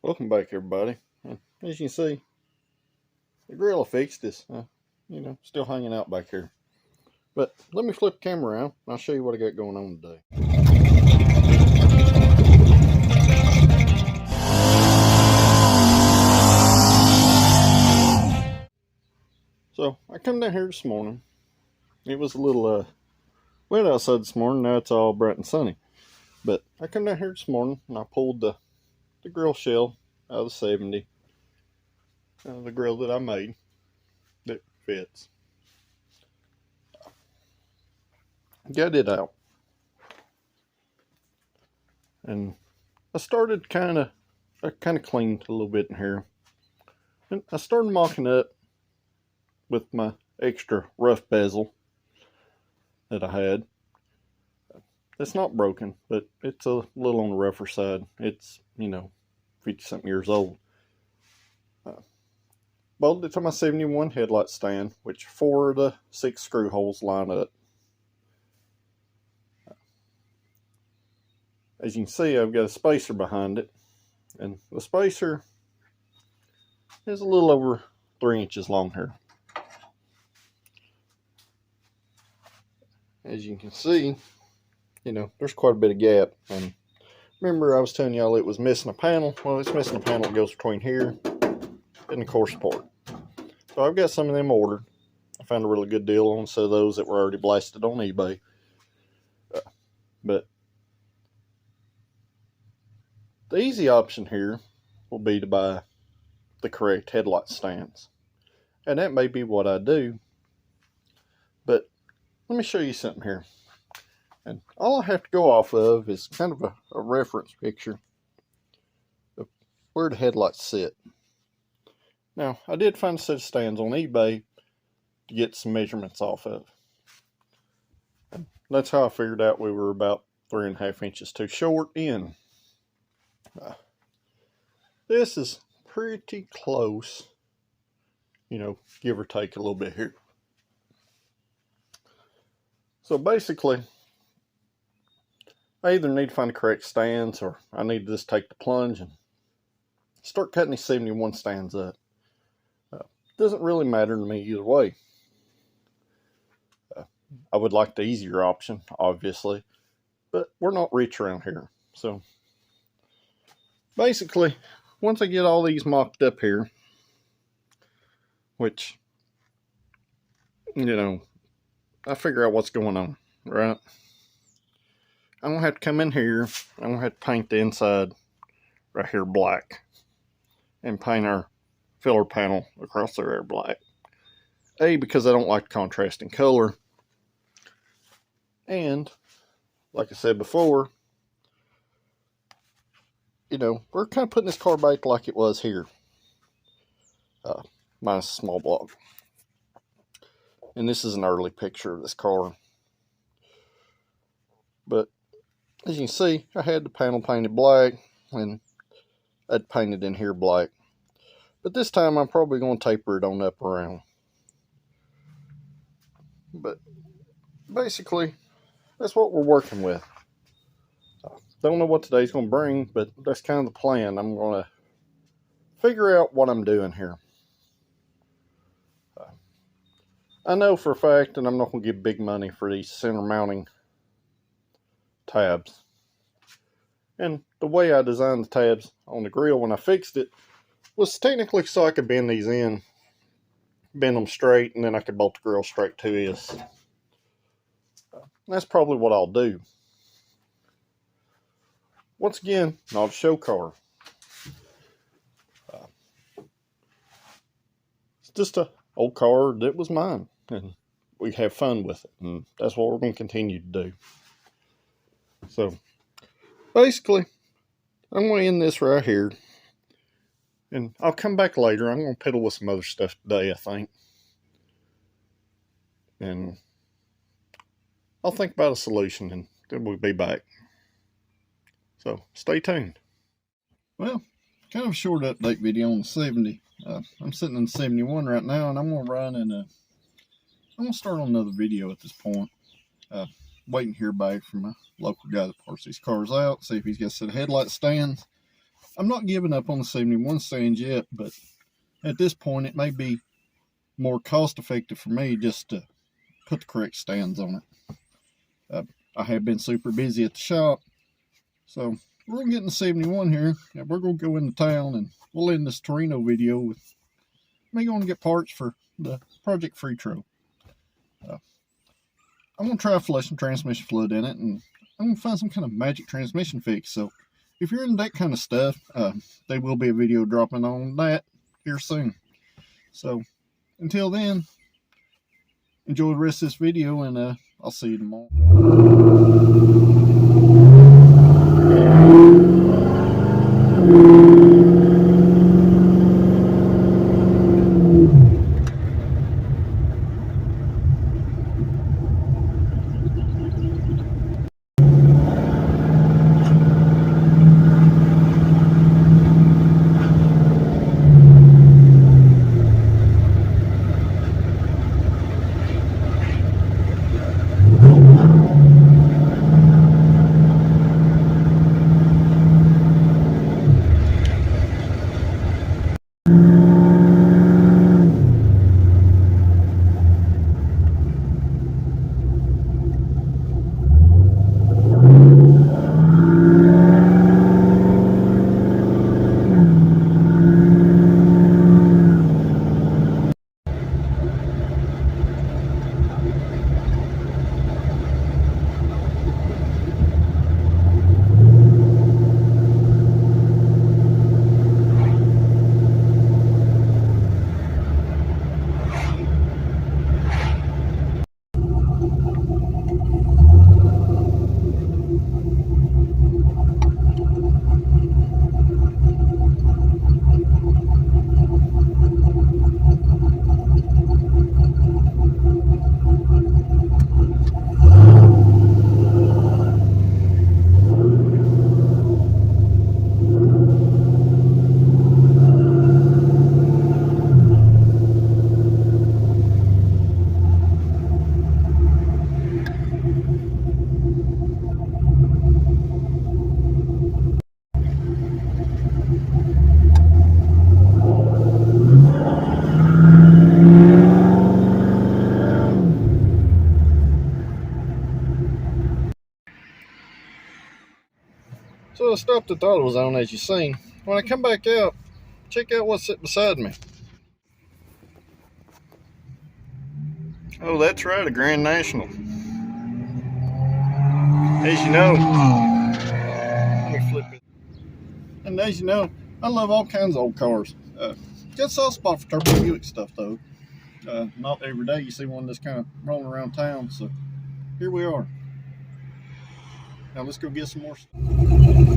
Welcome back, everybody. As you can see, the grill I fixed is, still hanging out back here. But let me flip the camera around and I'll show you what I got going on today. So I come down here this morning. It was a little wet outside this morning. Now it's all bright and sunny. But I come down here this morning and I pulled the grill shell out of the 70. The grill that I made that fits. Got it out. And I started I kind of cleaned a little bit in here. And I started mocking up with my extra rough bezel that I had. It's not broken, but it's a little on the rougher side. It's, 50-something years old. Bolted it to my 71 headlight stand, which 4 of the 6 screw holes line up. As you can see, I've got a spacer behind it, and the spacer is a little over 3 inches long here. As you can see, there's quite a bit of gap. And remember, I was telling y'all it was missing a panel. Well, it's missing a panel that goes between here and the core support. So I've got some of them ordered. I found a really good deal on some of those that were already blasted on eBay. But the easy option here will be to buy the correct headlight stands. And that may be what I do. But let me show you something here. And all I have to go off of is kind of a reference picture of where the headlights sit. Now, I did find a set of stands on eBay to get some measurements off of. And that's how I figured out we were about 3.5 inches too short in. This is pretty close, give or take a little bit here. So basically, I either need to find the correct stands, or I need to just take the plunge and start cutting these 71 stands up. Doesn't really matter to me either way. I would like the easier option, obviously, but we're not rich around here. So basically, once I get all these mocked up here, which, I figure out what's going on, right? I'm going to have to come in here, I'm going to have to paint the inside right here black, and paint our filler panel across there black. Because I don't like contrasting color, and like I said before, we're kind of putting this car back like it was here, minus a small block. And this is an early picture of this car. But as you can see, I had the panel painted black, and I'd painted in here black. But this time I'm probably going to taper it on up around. But basically, that's what we're working with. Don't know what today's going to bring, but that's kind of the plan. I'm going to figure out what I'm doing here. I know for a fact that I'm not going to give big money for these center mounting tabs. And the way I designed the tabs on the grill when I fixed it was technically so I could bend these in, bend them straight, and then I could bolt the grill straight to this. That's probably what I'll do. Once again, not a show car. It's just an old car that was mine, and we have fun with it, and that's what we're going to continue to do. So basically, I'm going to end this right here, and I'll come back later. I'm going to piddle with some other stuff today, I think, and I'll think about a solution, and then we'll be back. So stay tuned. Well, kind of a short update video on the 70. I'm sitting in the 71 right now, and I'm going to run and I'm going to start on another video at this point. Waiting to hear back from a local guy that parts these cars out, see if he's got a set of headlight stands. I'm not giving up on the 71 stands yet, but at this point it may be more cost effective for me just to put the correct stands on it. I have been super busy at the shop, so we're going to get in the 71 here, and we're going to go into town, and we'll end this Torino video with me going to get parts for the Project Free Tro. I'm going to try flushing transmission fluid in it, and I'm going to find some kind of magic transmission fix. So if you're into that kind of stuff, there will be a video dropping on that here soon. So until then, enjoy the rest of this video, and I'll see you tomorrow. So I stopped the throttles on, as you seen. When I come back out, check out what's sitting beside me. Oh, that's right, a Grand National. As you know, let me flip it. And as you know, I love all kinds of old cars. Good soft spot for Turbo Buick stuff, though. Not every day you see one that's kind of rolling around town, so here we are. Now let's go get some more stuff.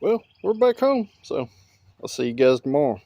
Well, we're back home, so I'll see you guys tomorrow.